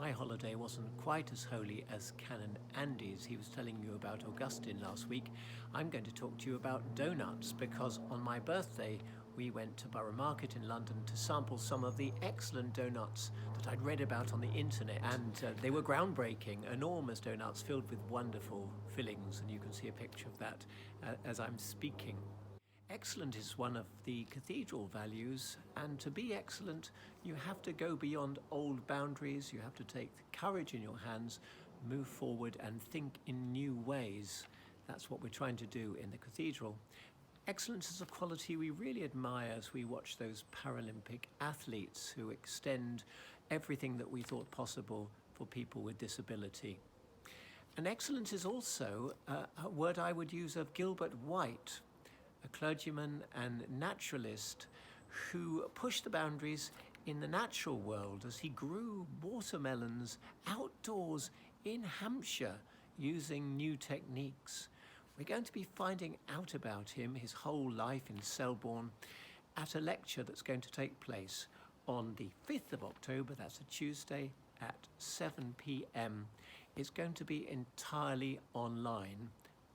my holiday wasn't quite as holy as Canon Andy's. He was telling you about Augustine last week. I'm going to talk to you about donuts because on my birthday we went to Borough Market in London to sample some of the excellent donuts that I'd read about on the internet, and they were groundbreaking, enormous donuts filled with wonderful fillings, and you can see a picture of that as I'm speaking. Excellent is one of the Cathedral values, and to be excellent you have to go beyond old boundaries, you have to take the courage in your hands, move forward and think in new ways. That's what we're trying to do in the Cathedral. Excellence is a quality we really admire as we watch those Paralympic athletes who extend everything that we thought possible for people with disability. And excellence is also a word I would use of Gilbert White, a clergyman and naturalist who pushed the boundaries in the natural world as he grew watermelons outdoors in Hampshire using new techniques. We're going to be finding out about him, his whole life in Selborne, at a lecture that's going to take place on the 5th of October, that's a Tuesday, at 7 p.m. It's going to be entirely online,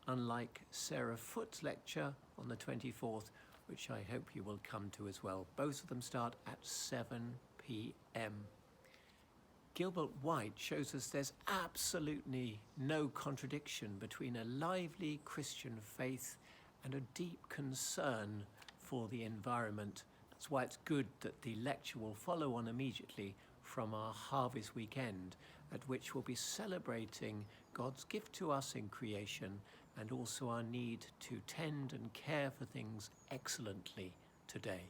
unlike Sarah Foot's lecture on the 24th, which I hope you will come to as well. Both of them start at 7 p.m. Gilbert White shows us there's absolutely no contradiction between a lively Christian faith and a deep concern for the environment. That's why it's good that the lecture will follow on immediately from our Harvest Weekend, at which we'll be celebrating God's gift to us in creation and also our need to tend and care for things excellently today.